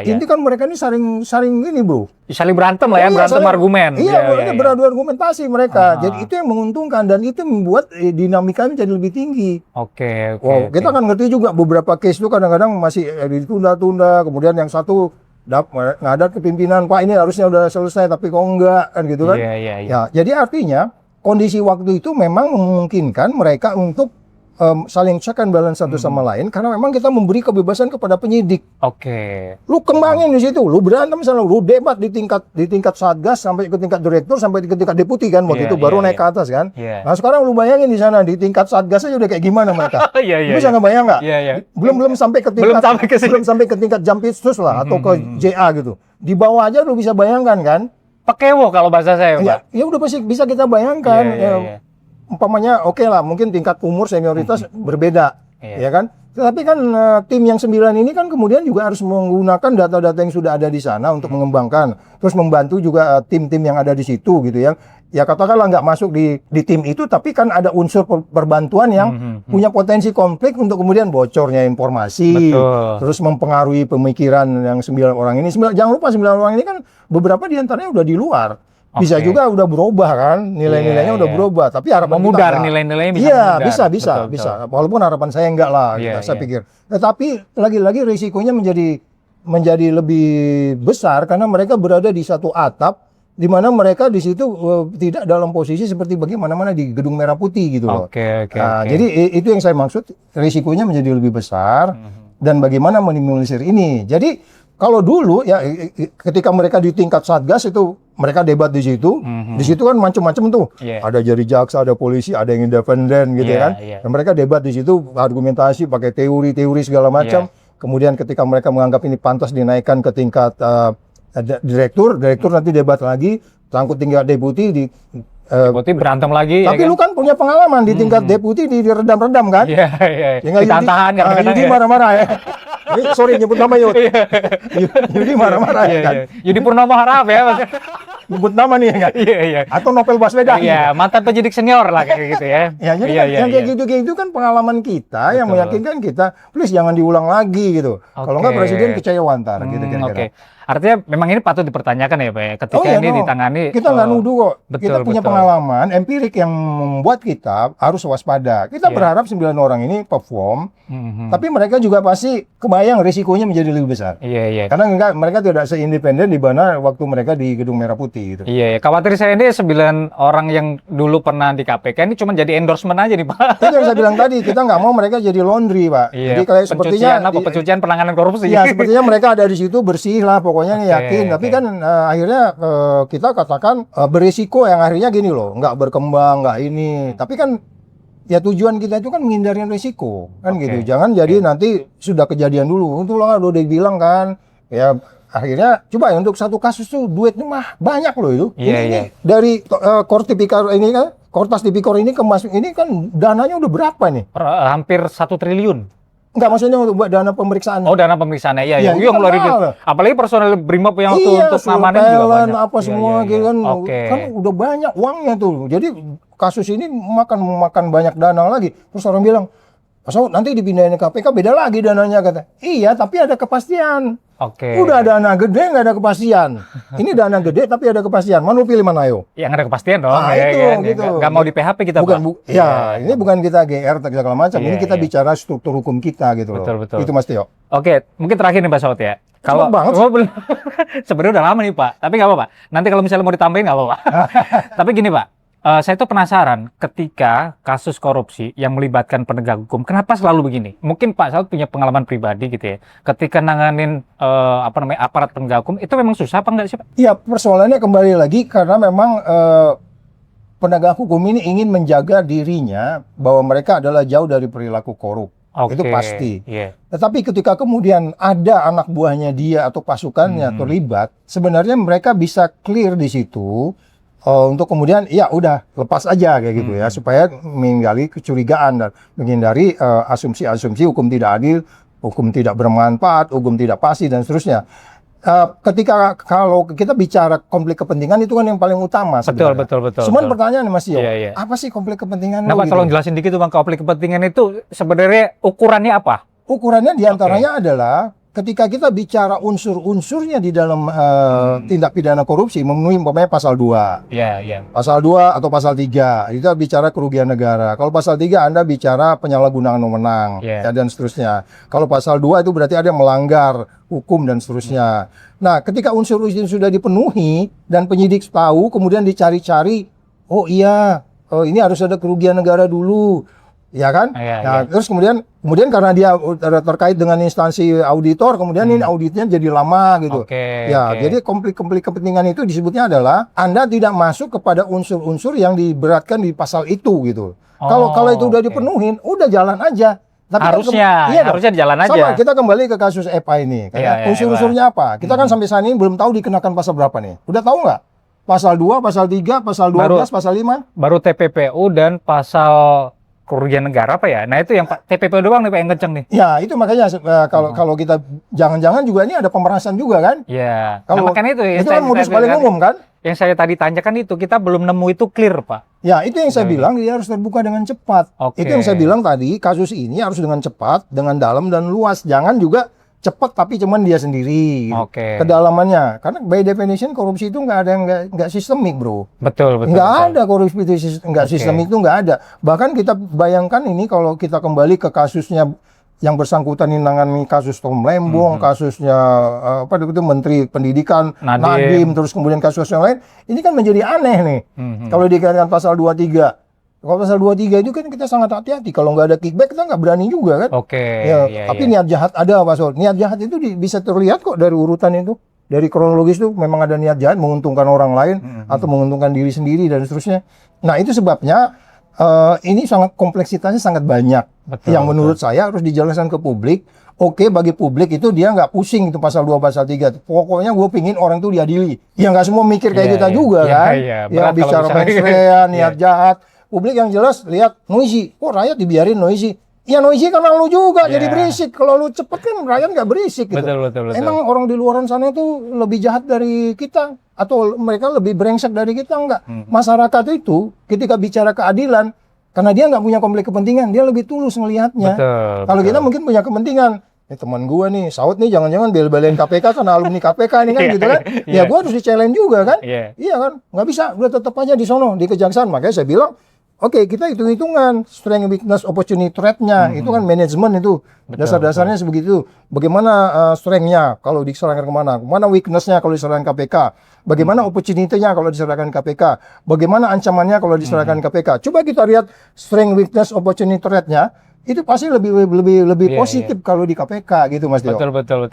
Ini kan mereka ini saling ini bro. Saling berantem lah ya, berantem argumen. Iya, beradu argumentasi mereka. Jadi itu yang menguntungkan dan itu membuat dinamikanya jadi lebih tinggi. Kita kan ngerti juga beberapa case itu kadang-kadang masih ditunda-tunda, kemudian yang satu ngadat ke pimpinan, Pak ini harusnya udah selesai tapi kok enggak kan gitu kan. Ya, jadi artinya kondisi waktu itu memang memungkinkan mereka untuk saling check and balance satu sama lain karena memang kita memberi kebebasan kepada penyidik. Lu kembangin di situ, lu berantem misalnya, lu debat di tingkat satgas sampai ke tingkat direktur sampai ke tingkat deputi kan waktu itu baru naik ke atas kan. Nah sekarang lu bayangin di sana di tingkat satgas aja udah kayak gimana mereka. Lu bisa ngebayang nggak? Belum sampai ke tingkat belum sampai ke tingkat jampitsus lah atau ke JA gitu. Di bawah aja lu bisa bayangkan kan? Pekewo kalau bahasa saya, Pak. Ya udah pasti bisa kita bayangkan. Umpamanya oke lah, mungkin tingkat umur senioritas berbeda, ya kan? Tetapi kan tim yang 9 ini kan kemudian juga harus menggunakan data-data yang sudah ada di sana untuk mengembangkan, terus membantu juga tim-tim yang ada di situ gitu ya. Ya katakanlah nggak masuk di tim itu, tapi kan ada unsur perbantuan yang punya potensi konflik untuk kemudian bocornya informasi, terus mempengaruhi pemikiran yang 9 orang ini. Jangan lupa 9 orang ini kan beberapa diantaranya udah di luar. Bisa juga udah berubah kan, nilai-nilainya udah berubah, tapi harapan memudar nilai-nilainya bisa memudar. Bisa. Walaupun harapan saya enggak lah, saya pikir. Tetapi lagi-lagi risikonya menjadi lebih besar karena mereka berada di satu atap di mana mereka di situ tidak dalam posisi seperti bagaimana di Gedung Merah Putih gitu loh. Jadi itu yang saya maksud, risikonya menjadi lebih besar dan bagaimana minimalisir ini. Jadi kalau dulu ya ketika mereka di tingkat satgas itu mereka debat di situ, di situ kan macam-macam tuh, ada dari jaksa, ada polisi, ada yang independen gitu kan, dan mereka debat di situ argumentasi pakai teori segala macam. Kemudian ketika mereka menganggap ini pantas dinaikkan ke tingkat direktur nanti debat lagi, sangkut tingkat deputi deputi berantem lagi. Tapi lu kan punya pengalaman di tingkat deputi diredam-redam kan? Ditahan kadang-kadang. Yudi marah-marah ya. Sorry nyebut nama Yudi. Yudi marah-marah ya kan. Yudi Purnomo Harap ya. Nyebut nama nih ya kan? Atau Novel Baswedan. Mantan penyidik senior lah kayak gitu ya. Jadi yang kayak gitu kan pengalaman kita yang meyakinkan kita, please jangan diulang lagi gitu. Kalau enggak presiden kecewa ntar gitu kira-kira. Artinya memang ini patut dipertanyakan ya Pak ya, ketika ini ditangani. Kita nggak nuduh kok. Kita punya pengalaman empirik yang membuat kita harus waspada. Kita berharap 9 orang ini perform, tapi mereka juga pasti kebayang risikonya menjadi lebih besar. Karena mereka tidak seindependen di mana waktu mereka di Gedung Merah Putih gitu. Khawatir saya ini 9 orang yang dulu pernah di KPK ini cuma jadi endorsement aja nih Pak. Itu yang saya bilang tadi, kita nggak mau mereka jadi laundry Pak. Jadi kayak sepertinya pencucian penanganan korupsi. Ya sepertinya mereka ada di situ bersih lah pokoknya nih yakin. Tapi kan akhirnya kita katakan berisiko yang akhirnya gini loh, nggak berkembang, nggak ini. Tapi kan ya tujuan kita itu kan menghindari risiko kan gitu. Jangan jadi nanti sudah kejadian dulu. Untuk lo udah dibilang kan, ya akhirnya coba ya untuk satu kasus tuh duitnya mah banyak loh itu. Ini dari Korps Tipikor ini kan, Kortas Tipikor ini kemasuk ini kan dananya udah berapa nih? Hampir 1 triliun. Enggak, maksudnya untuk buat dana pemeriksaan. Oh, dana pemeriksaan ya. Yang ngeluarin. Apalagi personel Brimob yang untuk ngamanin juga banyak. Apa semua gitu kan. Kan udah banyak uangnya tuh. Jadi kasus ini makan banyak dana lagi. Terus orang bilang, "Pasal nanti dipindahin ke KPK beda lagi dananya," kata. Iya, tapi ada kepastian. Udah dana gede nggak ada kepastian. Ini dana gede tapi ada kepastian. Mana lu pilih mana ayo? Yang ada kepastian dong. Itu gitu. Nggak mau di PHP kita. Ini bukan kita GR segala macam. Ini kita bicara struktur hukum kita gitu loh. Betul. Itu Mas Tio. Oke, mungkin terakhir nih Pak Saud ya. Kalau sebenarnya udah lama nih Pak. Tapi nggak apa-apa. Nanti kalau misalnya mau ditambahin nggak apa-apa. Tapi gini Pak. Saya tuh penasaran ketika kasus korupsi yang melibatkan penegak hukum, kenapa selalu begini? Mungkin Pak Saud punya pengalaman pribadi gitu ya. Ketika nanganin aparat penegak hukum itu memang susah apa enggak sih Pak? Iya, persoalannya kembali lagi karena memang penegak hukum ini ingin menjaga dirinya bahwa mereka adalah jauh dari perilaku korup. Itu pasti. Tetapi ketika kemudian ada anak buahnya dia atau pasukannya terlibat, sebenarnya mereka bisa clear di situ untuk kemudian ya udah lepas aja kayak gitu ya, supaya menghindari kecurigaan dan menghindari asumsi-asumsi hukum tidak adil, hukum tidak bermanfaat, hukum tidak pasti dan seterusnya. Ketika kalau kita bicara konflik kepentingan itu kan yang paling utama sebenarnya. Betul. Cuman pertanyaan Mas Yo, Iya. apa sih konflik kepentingan? Nah, Pak, tolong jelasin dikit tuh Bang, konflik kepentingan itu sebenarnya ukurannya apa? Ukurannya diantaranya adalah ketika kita bicara unsur-unsurnya di dalam tindak pidana korupsi memenuhi umpamanya pasal 2. Iya. Pasal 2 atau pasal 3, itu bicara kerugian negara. Kalau pasal 3 Anda bicara penyalahgunaan wewenang ya, dan seterusnya. Kalau pasal 2 itu berarti ada yang melanggar hukum dan seterusnya. Nah, ketika unsur-unsur sudah dipenuhi dan penyidik tahu, kemudian dicari-cari, oh iya, ini harus ada kerugian negara dulu. Ya kan? Nah, terus kemudian karena dia terkait dengan instansi auditor, kemudian ini auditnya jadi lama gitu. Jadi konflik kepentingan itu disebutnya adalah Anda tidak masuk kepada unsur-unsur yang diberatkan di pasal itu gitu. Kalau itu udah dipenuhin, udah jalan aja. Tapi harusnya jalan aja. Sama, kita kembali ke kasus EPA ini. Unsur-unsurnya apa? Kita kan sampai saat ini belum tahu dikenakan pasal berapa nih. Udah tahu nggak? Pasal 2, pasal 3, pasal 12, pasal 5? Baru TPPU dan pasal kerugian negara apa ya? Nah itu yang TPPU doang nih Pak yang kenceng nih. Ya itu makanya kalau kita jangan-jangan juga ini ada pemerasan juga kan? Iya. Kalau makanya itu kan modus paling umum kan? Yang saya tadi tanyakan itu kita belum nemu itu clear Pak. Ya itu yang saya bilang dia harus terbuka dengan cepat. Itu yang saya bilang tadi, kasus ini harus dengan cepat, dengan dalam dan luas. Jangan juga cepat tapi cuman dia sendiri kedalamannya, karena by definition korupsi itu nggak ada yang nggak sistemik bro. Betul. Ada korupsi itu nggak sistemik, itu nggak ada. Bahkan kita bayangkan ini kalau kita kembali ke kasusnya yang bersangkutan ini nangani kasus Tom Lembong, kasusnya itu Menteri Pendidikan Nadiem, terus kemudian kasus yang lain, ini kan menjadi aneh nih kalau dikaitkan pasal 23. Kalau pasal 23 itu kan kita sangat hati-hati. Kalau nggak ada kickback kita nggak berani juga kan. Tapi niat jahat ada Pak Sol. Niat jahat itu bisa terlihat kok dari urutan itu. Dari kronologis itu memang ada niat jahat menguntungkan orang lain atau menguntungkan diri sendiri dan seterusnya. Nah itu sebabnya ini kompleksitasnya sangat banyak. Yang menurut saya harus dijelaskan ke publik. Bagi publik itu dia nggak pusing itu pasal 2, pasal 3. Pokoknya gue pingin orang itu diadili. Ya nggak semua mikir kayak kita juga kan. Ya bicara mensrean, niat jahat. Publik yang jelas lihat noisy, kok rakyat dibiarin noisy? Ya noisy karena lu juga jadi berisik. Kalau lu cepet kan rakyat nggak berisik gitu. Betul. Emang orang di luaran sana itu lebih jahat dari kita atau mereka lebih brengsek dari kita? Enggak. Masyarakat itu ketika bicara keadilan, karena dia nggak punya konflik kepentingan, dia lebih tulus ngelihatnya. Kalau kita mungkin punya kepentingan. Teman gua nih, Saud nih jangan-jangan bela-belain KPK karena alumni KPK nih kan gitu kan. Ya gua harus di-challenge juga kan. Iya kan? Nggak bisa, udah tetap aja di sono, di kejaksaan. Makanya saya bilang, kita hitung-hitungan strength, weakness, opportunity, threat-nya. Itu kan manajemen itu. Dasar-dasarnya sebegitu. Bagaimana strength-nya kalau diserahkan kemana? Mana weakness-nya kalau diserahkan KPK? Bagaimana opportunity-nya kalau diserahkan KPK? Bagaimana ancamannya kalau diserahkan KPK? Coba kita lihat strength, weakness, opportunity, threat-nya. Itu pasti lebih positif kalau di KPK gitu Mas Dio. Betul.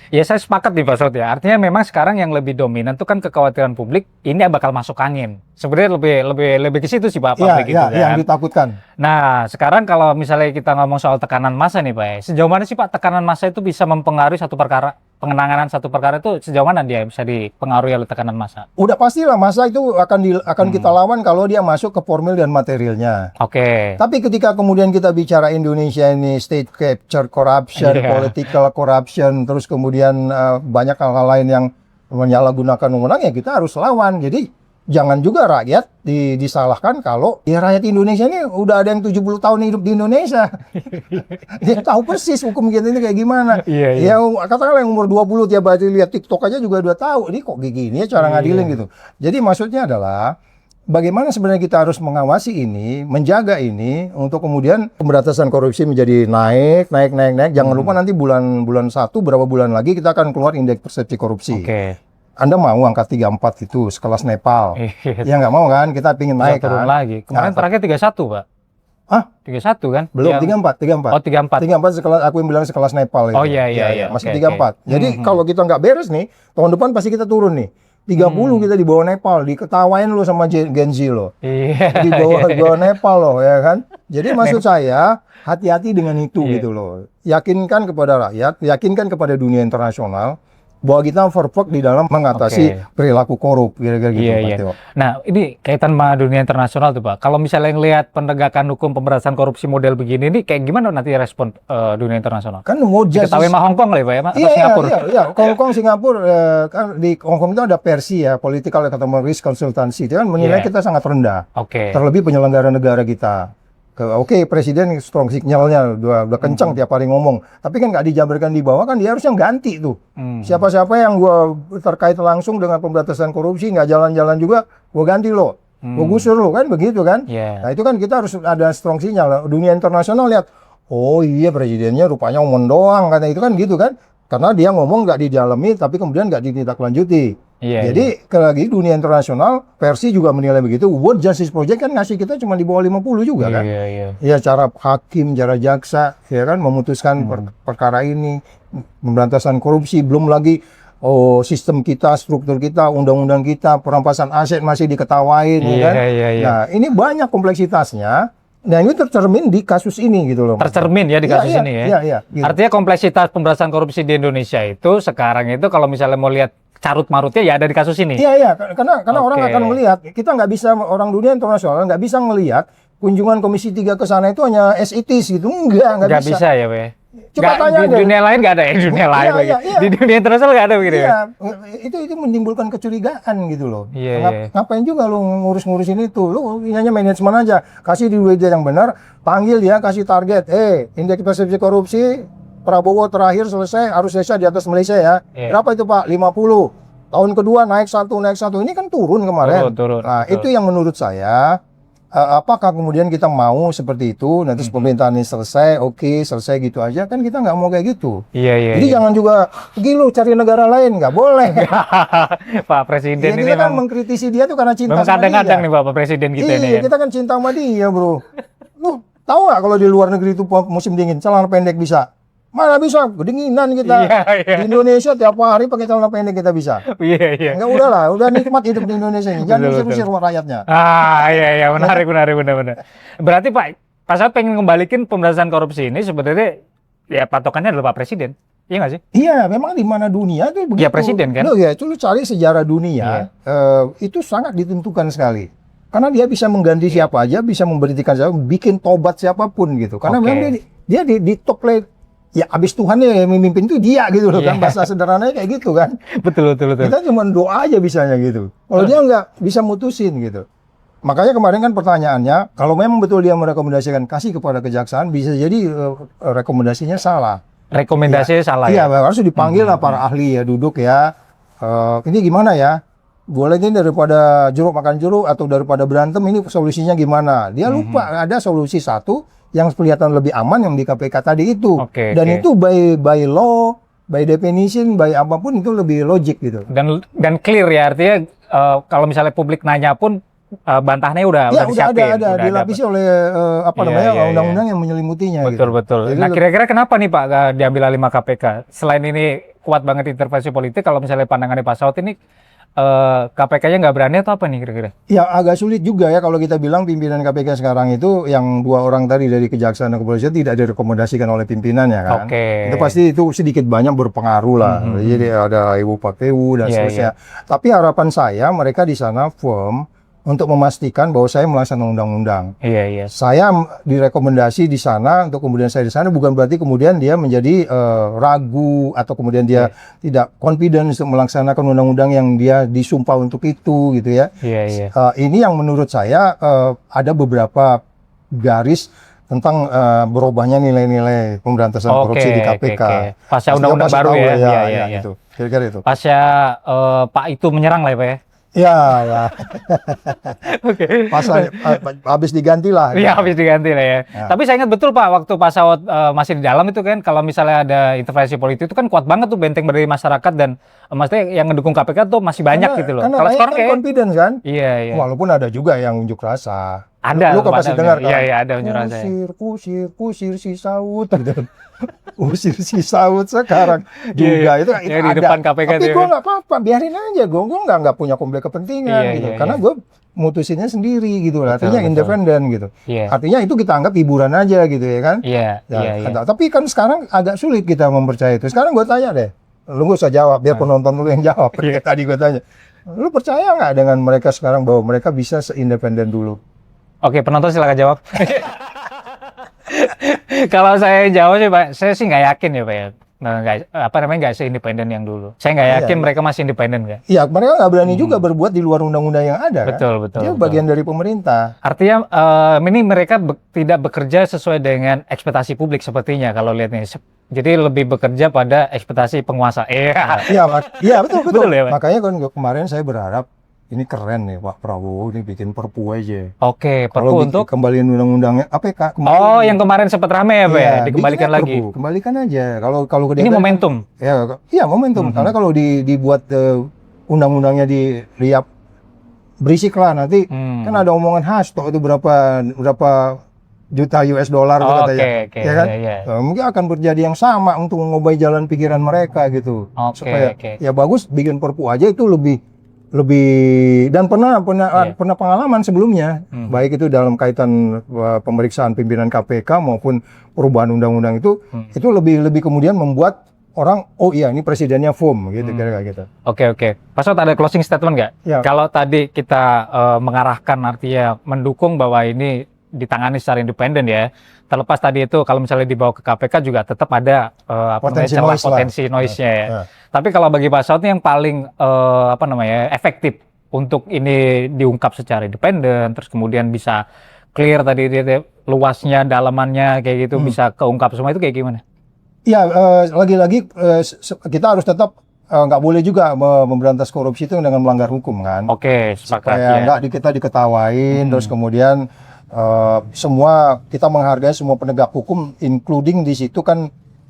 Ya saya sepakat nih Pak Saud ya. Artinya memang sekarang yang lebih dominan itu kan kekhawatiran publik ini bakal masuk angin. Sebenarnya lebih ke situ sih Pak publik itu kan. Yang ditakutkan. Nah, sekarang kalau misalnya kita ngomong soal tekanan massa nih Pak, sejauh mana sih Pak tekanan massa itu bisa mempengaruhi satu perkara? Pengenangan satu perkara itu sejauh mana dia bisa dipengaruhi oleh tekanan massa? Udah pastilah massa itu akan kita lawan kalau dia masuk ke formil dan materialnya. Tapi ketika kemudian kita bicara Indonesia ini state capture corruption, political corruption, terus kemudian banyak hal-hal lain yang menyalahgunakan wewenang, ya kita harus lawan. Jadi jangan juga rakyat disalahkan kalau ya rakyat Indonesia ini udah ada yang 70 tahun hidup di Indonesia. Dia tahu persis hukum kita ini kayak gimana. Ya katakanlah yang umur 20 tiap hari lihat TikTok aja juga udah tahu. Ini kok gini ya cara ngadilin gitu. Jadi maksudnya adalah bagaimana sebenarnya kita harus mengawasi ini, menjaga ini untuk kemudian pemberantasan korupsi menjadi naik. Jangan lupa nanti bulan 1 berapa bulan lagi kita akan keluar indeks persepsi korupsi. Anda mau angka 34 itu sekelas Nepal? Ya nggak mau kan? Kita pingin naik turun kan? lagi. Kemarin terakhir 31 Pak. 31 kan? Belum, 34. 34 sekelas, aku yang bilang sekelas Nepal itu. Iya. Masih 34. Jadi kalau kita nggak beres nih, tahun depan pasti kita turun nih. kita di bawah Nepal, diketawain lo sama Gen Z lo. Iya. Di bawah Nepal lo, ya kan? Jadi maksud saya, hati-hati dengan itu gitu loh. Yakinkan kepada rakyat, yakinkan kepada dunia internasional bahwa kita perfect di dalam mengatasi perilaku korup, kira-kira gitu, Pak Teo. Nah, ini kaitan sama dunia internasional tuh, Pak. Kalau misalnya ngelihat penegakan hukum pemberantasan korupsi model begini, ini kayak gimana nanti respon dunia internasional? Kan mau Diketahui sama Hong Kong lah ya, Pak, ya? Atau Singapura? Iya. Hong Kong, Singapura, kan di Hong Kong itu ada PRC ya, Political Economic Risk Consultancy, itu kan menilai kita sangat rendah. Terlebih penyelenggara negara kita. Presiden strong signalnya udah kencang tiap hari ngomong, tapi kan nggak dijabarkan di bawah, kan dia harusnya ganti tuh. Siapa-siapa yang gua terkait langsung dengan pemberantasan korupsi nggak jalan-jalan juga, gua ganti lo, gua gusur lo, kan begitu kan? Nah itu kan kita harus ada strong signal. Dunia internasional lihat, oh iya presidennya rupanya ngomong doang, karena itu kan gitu kan? Karena dia ngomong nggak didalami, tapi kemudian nggak ditindaklanjuti. Jadi lagi dunia internasional, Persi juga menilai begitu. World Justice Project kan ngasih kita cuma di bawah 50 juga kan. Ya cara hakim, cara jaksa, ya kan memutuskan perkara ini, pemberantasan korupsi, belum lagi sistem kita, struktur kita, undang-undang kita, perampasan aset masih diketawain, ya kan. Nah ini banyak kompleksitasnya. Nah ini tercermin di kasus ini gitu loh. Tercermin ya di kasus ini ya. Gitu. Artinya kompleksitas pemberantasan korupsi di Indonesia itu sekarang itu kalau misalnya mau lihat carut marutnya ya ada di kasus ini. Karena orang akan melihat, kita nggak bisa, orang dunia internasional nggak bisa ngelihat kunjungan Komisi 3 ke sana itu hanya as it is gitu, nggak bisa ya, Pak. Coba tanya di dunia lain nggak ada ya, di dunia lain lagi. Di dunia internasional nggak ada begitu ya. Itu menimbulkan kecurigaan gitu loh. Ngapain juga lu ngurus-ngurusin itu? Lu hanya manajemen aja, kasih duit yang benar, panggil dia, kasih target. Indeks persepsi korupsi Prabowo terakhir harus selesai di atas Malaysia ya. Berapa itu Pak? 50. Tahun kedua naik satu. Ini kan turun kemarin. Turun. Nah, itu yang menurut saya, apakah kemudian kita mau seperti itu, nanti pemerintahan ini selesai gitu aja, kan kita nggak mau kayak gitu. Jadi jangan juga, pergi lu cari negara lain, nggak boleh. Pak Presiden ini kita kan mengkritisi dia tuh karena cinta sama dia. Kadang-kadang nih Bapak Presiden kita ini. Kita kan cinta sama dia, bro. Lu tahu nggak kalau di luar negeri itu musim dingin, celana pendek bisa? Mana bisa, kedinginan kita. Di Indonesia tiap hari pakai celana pendek kita bisa. Enggak, udah nikmat hidup di Indonesia ini. Jangan usir-usir rakyatnya. Menarik. Berarti Pak Saud pengen ngembalikin pemberantasan korupsi ini sebenarnya ya patokannya adalah Pak Presiden. Iya nggak sih? Iya, memang di mana dunia itu begitu. Ya Presiden kan? Itu lu cari sejarah dunia, itu sangat ditentukan sekali. Karena dia bisa mengganti siapa aja, bisa memberhentikan siapa, bikin tobat siapapun gitu. Karena memang dia di top play. Ya abis Tuhan yang memimpin itu dia gitu loh kan, bahasa sederhananya kayak gitu kan. Betul. Kita cuma doa aja bisanya gitu. Kalau dia nggak bisa mutusin gitu. Makanya kemarin kan pertanyaannya, kalau memang betul dia merekomendasikan kasih kepada kejaksaan, bisa jadi rekomendasinya salah. Rekomendasinya salah ya? Iya, harus dipanggil lah para ahli ya, duduk ya. Ini gimana ya? Boleh ini daripada jeruk makan jeruk atau daripada berantem, ini solusinya gimana? Dia lupa ada solusi satu yang kelihatan lebih aman yang di KPK tadi itu. Dan itu by law, by definition, by apapun itu lebih logik gitu. Dan clear ya, artinya kalau misalnya publik nanya pun bantahannya udah disiapin. Udah dilapisi oleh undang-undang yang menyelimutinya. Betul. Nah kira-kira kenapa nih Pak diambil alih KPK? Selain ini kuat banget intervensi politik, kalau misalnya pandangannya Pak Saud ini KPK-nya nggak berani atau apa nih kira-kira? Ya agak sulit juga ya kalau kita bilang pimpinan KPK sekarang itu yang 2 orang tadi dari Kejaksaan dan Kepolisian tidak direkomendasikan oleh pimpinannya kan. Itu pasti itu sedikit banyak berpengaruh lah. Jadi ada Ibu Pakewu dan seterusnya. Tapi harapan saya mereka di sana firm untuk memastikan bahwa saya melaksanakan undang-undang. Saya direkomendasi di sana untuk kemudian saya di sana bukan berarti kemudian dia menjadi ragu atau kemudian dia tidak confident untuk melaksanakan undang-undang yang dia disumpah untuk itu gitu ya. Ini yang menurut saya ada beberapa garis tentang berubahnya nilai-nilai pemberantasan korupsi di KPK. Pasca undang-undang baru ya. Gitu. Kira-kira itu. Pasca Pak itu menyerang lah ya Pak ya. Ya. Pasal habis diganti lah. Iya, habis diganti lah ya. Tapi saya ingat betul Pak, waktu Pak Saud masih di dalam itu kan, kalau misalnya ada intervensi politik itu kan kuat banget tuh benteng dari masyarakat dan maksudnya yang ngedukung KPK tuh masih banyak gitu loh. Kalau sekarang kayak confidence kan? Iya. Walaupun ada juga yang unjuk rasa. Ada. Lu kan pasti dengar kan? Iya, ada unjuk rasa. Usir si Saud. Usir si Saud sekarang juga itu Yang di ada. depan KPK Tapi tuh. gue nggak apa-apa, biarin aja. Gue nggak punya konflik kepentingan gitu. Karena gue mutusinnya sendiri gitu. Artinya independen gitu. Artinya itu kita anggap hiburan aja gitu ya kan? Iya. Tapi kan sekarang agak sulit kita mempercayai itu. Sekarang gue tanya deh, lu gak usah jawab, biar penonton lu yang jawab. Tadi gue tanya, lu percaya nggak dengan mereka sekarang bahwa mereka bisa seindependen dulu? Oke, penonton silakan jawab. Kalau saya jawab sih, Pak, saya sih nggak yakin ya, Pak ya. Nah, nggak seindependen yang dulu. Saya nggak yakin mereka masih independen, nggak? Iya, mereka nggak berani juga berbuat di luar undang-undang yang ada. Betul. Dia bagian dari pemerintah. Artinya ini mereka tidak bekerja sesuai dengan ekspektasi publik sepertinya kalau lihat nih. Jadi lebih bekerja pada ekspektasi penguasa. Iya, betul. Betul ya, Pak? Makanya kan kemarin saya berharap ini keren nih Pak Prabowo ini bikin perpu aja. Oke, Kalau perpu untuk kembaliin undang-undangnya APK. Oh, yang kemarin sempat rame ya, Pak ya? Dikembalikan lagi. Perpu. Kembalikan aja. Kalau ini momentum. Iya, momentum. Karena kalau dibuat undang-undangnya berisik lah nanti kan ada omongan hashtag itu berapa juta US dollar gitu katanya. Ya kan? Mungkin akan terjadi yang sama untuk mengubah jalan pikiran mereka gitu. Supaya ya bagus bikin perpu aja itu lebih dan pernah pengalaman sebelumnya baik itu dalam kaitan pemeriksaan pimpinan KPK maupun perubahan undang-undang itu lebih kemudian membuat orang ini presidennya firm gitu kira-kira gitu. Oke. Pak Saud ada closing statement nggak? Ya. Kalau tadi kita mengarahkan artinya mendukung bahwa ini ditangani secara independen ya. Terlepas tadi itu kalau misalnya dibawa ke KPK juga tetap ada potensi noise-nya ya. Tapi kalau bagi Pak Saud yang paling efektif untuk ini diungkap secara independen, terus kemudian bisa clear tadi luasnya, dalamannya kayak gitu bisa keungkap semua itu kayak gimana? Iya, lagi-lagi kita harus tetap nggak boleh juga memberantas korupsi itu dengan melanggar hukum kan. Oke, sepakat. Supaya nggak kita diketawain, terus kemudian semua kita menghargai semua penegak hukum, including di situ kan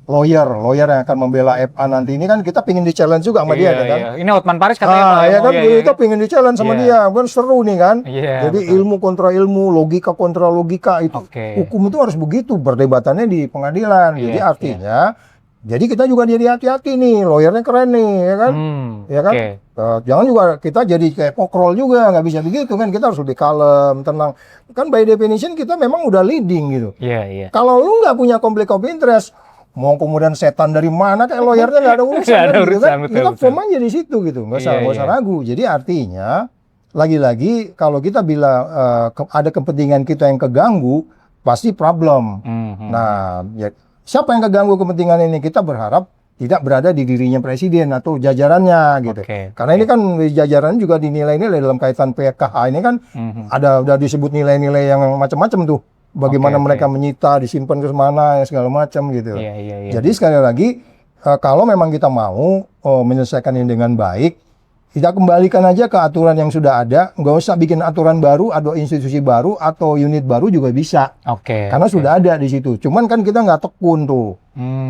lawyer yang akan membela FA nanti ini kan kita pingin di-challenge juga sama dia kan. Ini Hotman Paris katanya kita pingin di-challenge sama dia, kan seru nih kan. Jadi ilmu kontra ilmu, logika kontra logika itu. Hukum itu harus begitu berdebatannya di pengadilan. Jadi artinya jadi kita juga jadi hati-hati nih, lawyernya keren nih, ya kan? Ya kan? Jangan juga kita jadi kayak pokrol juga, nggak bisa begitu kan? Kita harus lebih kalem, tenang. Kan by definition kita memang udah leading gitu. Kalau lu nggak punya konflik of interest, mau kemudian setan dari mana kayak lawyernya nggak ada urusan, kita form aja di situ gitu, nggak usah ragu. Jadi artinya lagi-lagi kalau kita bilang ada kepentingan kita yang keganggu, pasti problem. Nah, ya, siapa yang keganggu kepentingan ini? Kita berharap tidak berada di dirinya presiden atau jajarannya gitu. Karena ini kan jajaran juga dinilai-nilai dalam kaitan PKH ini kan udah disebut nilai-nilai yang macam-macam tuh. Bagaimana mereka menyita, disimpan ke mana, ya segala macam gitu. Jadi sekali lagi kalau memang kita mau menyelesaikan ini dengan baik, kita kembalikan aja ke aturan yang sudah ada, nggak usah bikin aturan baru, atau institusi baru, atau unit baru juga bisa. Karena sudah ada di situ. Cuman kan kita nggak tekun tuh.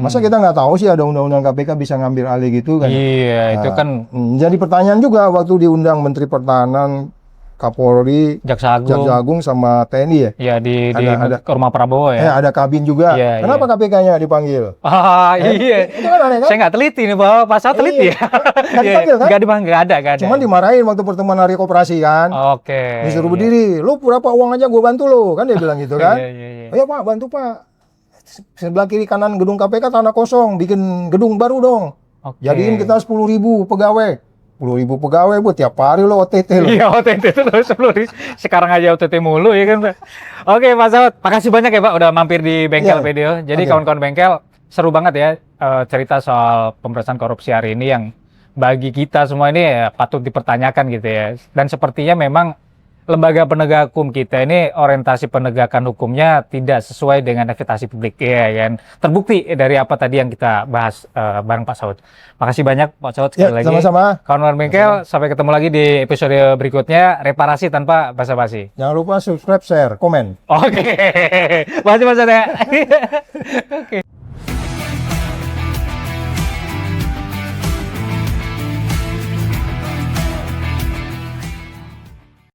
Masa kita nggak tahu sih ada undang-undang KPK bisa ngambil alih gitu kan? Itu kan jadi pertanyaan juga waktu diundang Menteri Pertahanan, Kapolri, Jaksa Agung sama TNI ya? Iya di ke rumah Prabowo ya. Ada Kabin juga. Kenapa KPK-nya dipanggil? Iya. Itu kan aneh kan? Saya nggak teliti nih bahwa Pak Saud teliti ya. Nggak dipanggil, nggak ada. Cuman dimarahin waktu pertemuan hari koperasi kan. Disuruh berdiri. Lu berapa uang aja gue bantu lo. Kan dia bilang gitu kan. Iya Pak, bantu Pak. Sebelah kiri kanan gedung KPK tanah kosong. Bikin gedung baru dong. Jadiin kita 10.000 pegawai. 10.000 pegawai buat tiap hari lo OTT lo. Iya OTT itu 10.000. Sekarang aja OTT mulu ya kan Pak. Oke Pak Saud, makasih banyak ya Pak udah mampir di Bengkel Video. Jadi kawan-kawan Bengkel, seru banget ya cerita soal pemberantasan korupsi hari ini yang bagi kita semua ini ya patut dipertanyakan gitu ya. Dan sepertinya memang lembaga penegak hukum kita ini orientasi penegakan hukumnya tidak sesuai dengan ekspektasi publik ya kan. Terbukti dari apa tadi yang kita bahas bareng Pak Saud. Makasih banyak Pak Saud sekali lagi. Sama-sama. Kawan-kawan Bengkel, sampai ketemu lagi di episode berikutnya. Reparasi tanpa basa-basi. Jangan lupa subscribe, share, komen. Oke. Makasih Pak Saud ya. Oke.